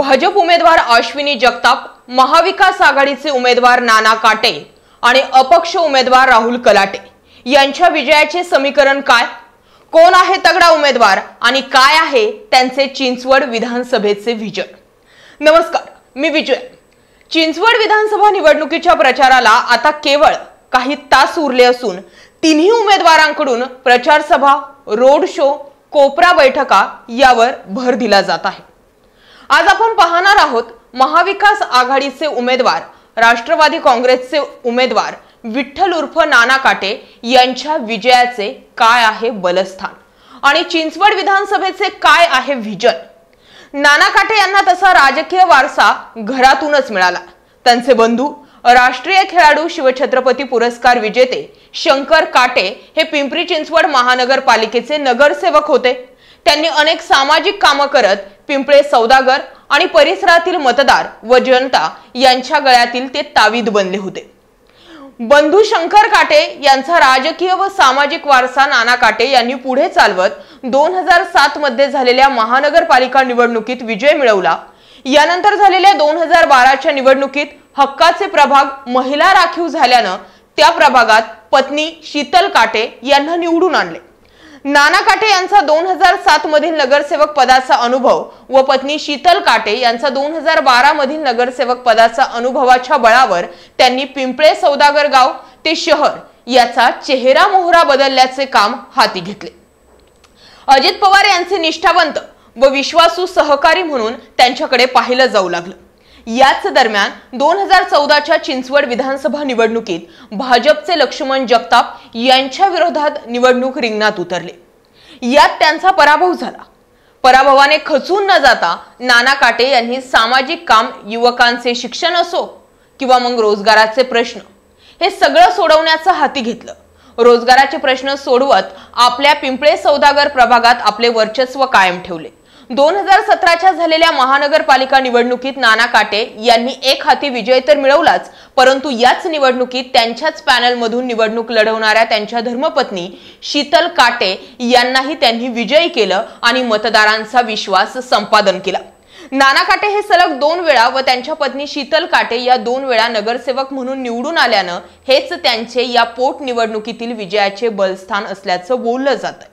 भाजप उमेदवार अश्विनी जगताप, महाविकास आघाडीचे उमेदवार नाना काटे आणि अपक्ष उमेदवार राहुल कलाटे यांच्या विजयाचे समीकरण काय? कोण आहे तगडा उमेदवार आणि काय आहे त्यांचे चिंचवड विधानसभेचे विजन? नमस्कार, मी विजय। चिंचवड विधानसभा निवडणुकीच्या प्रचाराला आता केवळ काही तास उरले असून तिन्ही उमेदवारांकडून प्रचार सभा, रोड शो, कोपरा बैठका यावर भर दिला जात आहे। आज आपण पाहणार आहोत महाविकास आघाडीचे उमेदवार, राष्ट्रवादी काँग्रेसचे उमेदवार विठ्ठल उर्फ नाना काटे यांच्या विजयाचे काय आहे बलस्थान आणि चिंचवड विधानसभेचे काय आहे विजन। नाना काटे यांना तसा राजकीय वारसा घरातूनच मिळाला। त्यांचे बंधू राष्ट्रीय खेळाडू शिवछत्रपती पुरस्कार विजेते शंकर काटे हे पिंपरी चिंचवड महानगरपालिकेचे नगरसेवक होते। त्यांनी अनेक सामाजिक कामे करत पिंपळे सौदागर आणि परिसरातील मतदार व जनता यांच्या गळ्यातील ते तावीद बनले होते। बंधू शंकर काटे यांचा राजकीय व सामाजिक वारसा नाना काटे यांनी पुढे चालवत 2007 मध्ये झालेल्या महानगरपालिका निवडणुकीत विजय मिळवला। यानंतर झालेल्या 2012च्या निवडणुकीत हक्काचे प्रभाग महिला राखीव झाल्याने त्या प्रभागात पत्नी शीतल काटे यांना निवडून आणले। नाना काटे यांचा 2007 मधील नगरसेवक पदाचा अनुभव व पत्नी शीतल काटे यांचा 2012 मधील नगरसेवक पदाचा अनुभवाच्या बळावर त्यांनी पिंपळे सौदागर गाव ते शहर याचा चेहरा मोहरा बदलल्याचे काम हाती घेतले। अजित पवार यांचे निष्ठावंत व विश्वासू सहकारी म्हणून त्यांच्याकडे पाहिलं जाऊ लागलं। याच दरम्यान 2014च्या चिंचवड विधानसभा निवडणुकीत भाजपचे लक्ष्मण जगताप यांच्या विरोधात निवडणूक रिंगणात उतरले। यात त्यांचा पराभव झाला। पराभवाने खचून न जाता नाना काटे यांनी सामाजिक काम, युवकांचे शिक्षण असो किंवा मग रोजगाराचे प्रश्न, हे सगळं सोडवण्याचं हाती घेतलं। रोजगाराचे प्रश्न सोडवत आपल्या पिंपळे सौदागर प्रभागात आपले वर्चस्व कायम ठेवले। 2017च्या झालेल्या महानगरपालिका निवडणुकीत नाना काटे यांनी एक हाती विजय तर मिळवलाच, परंतु याच निवडणुकीत त्यांच्याच पॅनलमधून निवडणूक लढवणाऱ्या त्यांच्या धर्मपत्नी शीतल काटे यांनाही त्यांनी विजयी केलं आणि मतदारांचा विश्वास संपादन केला। नाना काटे हे सलग 2 वेळा व त्यांच्या पत्नी शीतल काटे या 2 वेळा नगरसेवक म्हणून निवडून आल्यानं हेच त्यांचे या पोटनिवडणुकीतील विजयाचे बलस्थान असल्याचं बोललं जातं।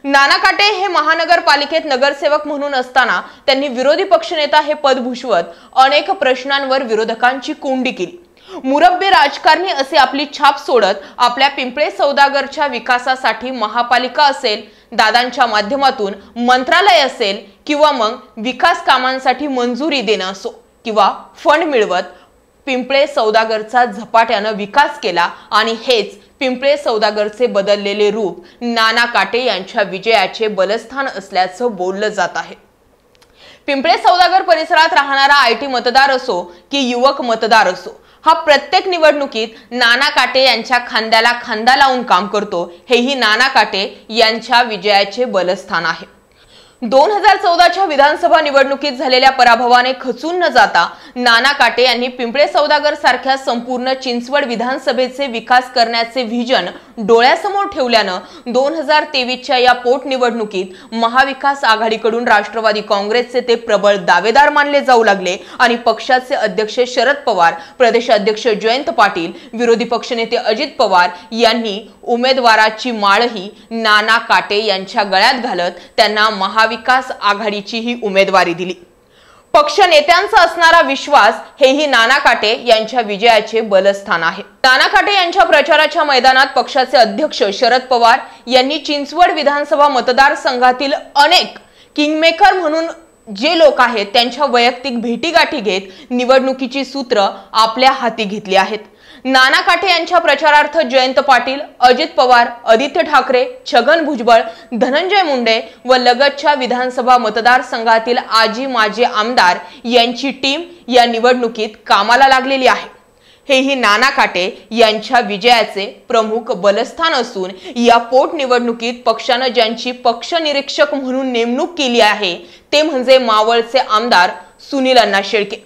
नाना काटे हे महानगरपालिकेत नगरसेवक म्हणून असताना त्यांनी विरोधी पक्षनेता हे पद भूषवत अनेक प्रश्नांवर विरोधकांची कोंडी केली। मुरब्बी राजकारणी असे आपली छाप सोडत आपल्या पिंपळे सौदागरच्या विकासासाठी महापालिका असेल, दादांच्या माध्यमातून मंत्रालय असेल किंवा मग विकास कामांसाठी मंजुरी देणं असो किंवा फंड मिळवत पिंपळे सौदागरचा झपाट्याने विकास केला आणि हेच पिंपळे सौदागरचे बदललेले रूप नाना काटे यांच्या विजयाचे बलस्थान असल्याचं बोललं जात आहे। पिंपळे सौदागर परिसरात राहणारा आयटी मतदार असो की युवक मतदार असो, हा प्रत्येक निवडणुकीत नाना काटे यांच्या खांद्याला खांदा लावून काम करतो। हेही नाना काटे यांच्या विजयाचे बलस्थान आहे। 2014च्या विधानसभा निवडणुकीत झालेल्या पराभवाने खचून न जाता नाना काटे यांनी पिंपळे सौदागर सारख्या संपूर्ण चिंचवड विधानसभेचे विकास करण्याचे विजन डोळ्यासमोर ठेवल्यानं 2023च्या या पोटनिवडणुकीत महाविकास आघाडीकडून राष्ट्रवादी काँग्रेसचे ते प्रबळ दावेदार मानले जाऊ लागले आणि पक्षाचे अध्यक्ष शरद पवार, प्रदेश अध्यक्ष जयंत पाटील, विरोधी पक्षनेते अजित पवार यांनी उमेदवाराची माळही नाना काटे यांच्या गळ्यात घालत त्यांना महाविकास आघाडीची ही उमेदवारी दिली। पक्ष नेत्यांचा असणारा विश्वास हेही नाना काटे यांच्या विजयाचे बलस्थान आहे। नाना काटे यांच्या प्रचाराच्या मैदानात पक्षाचे अध्यक्ष शरद पवार यांनी चिंचवड विधानसभा मतदारसंघातील अनेक किंगमेकर म्हणून जे लोक आहेत त्यांच्या वैयक्तिक भेटीगाठी घेत निवडणुकीची सूत्र आपल्या हाती घेतली आहेत। नाना काटे यांच्या प्रचारार्थ जयंत पाटील, अजित पवार, आदित्य ठाकरे, छगन भुजबळ, धनंजय मुंडे व लगतच्या विधानसभा मतदारसंघातील आजी माजी आमदार यांची टीम या निवडणुकीत कामाला लागलेली आहे। हेही नाना काटे यांच्या विजयाचे प्रमुख बलस्थान असून या पोटनिवडणुकीत पक्षाने ज्यांची पक्ष निरीक्षक म्हणून नेमणूक केली आहे ते म्हणजे मावळचे आमदार सुनील अण्णा शेळके।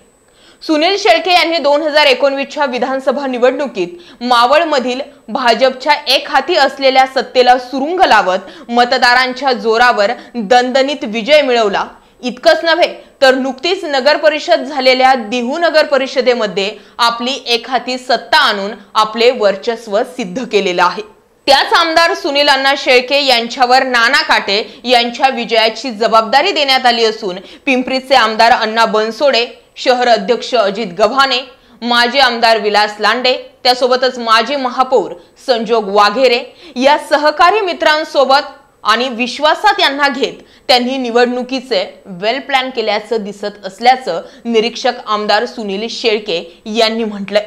सुनील शेळके यांनी 2019च्या विधानसभा निवडणुकीत मावळमधील भाजपच्या एक हाती असलेल्या सत्तेला सुरुंग लावत मतदारांच्या जोरावर दणदणीत विजय मिळवला। इतकंच नव्हे तर नुकतीच नगर परिषद झालेल्या दिहू नगर परिषदेमध्ये आपली एकहाती सत्ता आणून आपले वर्चस्व सिद्ध केलेलं आहे। त्याच आमदार सुनील अण्णा शेळके यांच्यावर नाना काटे यांच्या विजयाची जबाबदारी देण्यात आली असून पिंपरीचे आमदार अण्णा बनसोडे, शहर अध्यक्ष अजित गव्हाणे, माजी आमदार विलास लांडे, त्यासोबतच माजी महापौर संजोग वाघेरे या सहकारी मित्रांसोबत आणि विश्वासात यांना घेत त्यांनी निवडणुकीचे वेल प्लॅन केल्याचं दिसत असल्याचं निरीक्षक आमदार सुनील शेळके यांनी म्हटलंय।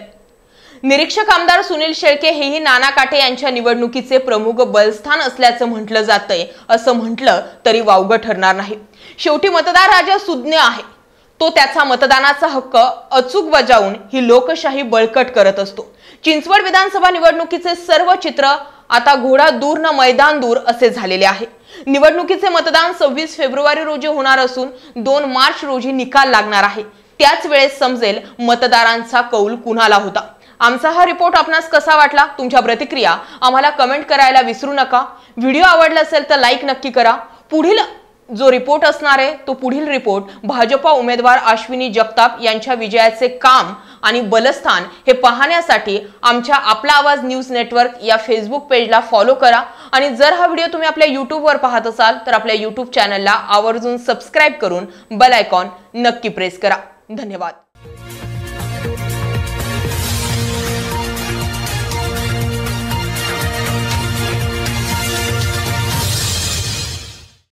निरीक्षक आमदार सुनील शेळके हेही नाना काटे यांच्या निवडणुकीचे प्रमुख बलस्थान असल्याचं म्हटलं जातंय। असं म्हटलं तरी वावगं ठरणार नाही। शेवटी मतदार राजा सुज्ञ आहे, तो त्याचा मतदानाचा हक्क अचूक बजावून ही लोकशाही बळकट करत असतो। चिंचवड विधानसभा निवडणुकीचे सर्व चित्र आता घोडा दूर न मैदान दूर असे झालेले आहे। निवडणुकीचे मतदान 26 फेब्रुवारी रोजी होणार असून 2 मार्च रोजी निकाल लागणार आहे। त्याच वेळेस समजेल मतदारांचा कौल कुणाला होता। आमचा हा रिपोर्ट आपणास कसा वाटला? तुमच्या प्रतिक्रिया आम्हाला कमेंट करायला विसरू नका। व्हिडिओ आवडला असेल तर लाईक नक्की करा। पुढील जो रिपोर्ट असणार आहे तो पुढील रिपोर्ट भाजपा उमेदवार अश्विनी जगताप यांच्या विजयाचे काम आणि बलस्थान हे पाहण्यासाठी आमच्या आपला आवाज न्यूज नेटवर्क या फेसबुक पेजला फॉलो करा आणि जर हा व्हिडिओ तुम्ही आपल्या YouTube वर पाहत असाल तर आपल्या YouTube चॅनलला आवर्जून सबस्क्राइब करून बेल आयकॉन नक्की प्रेस करा। धन्यवाद।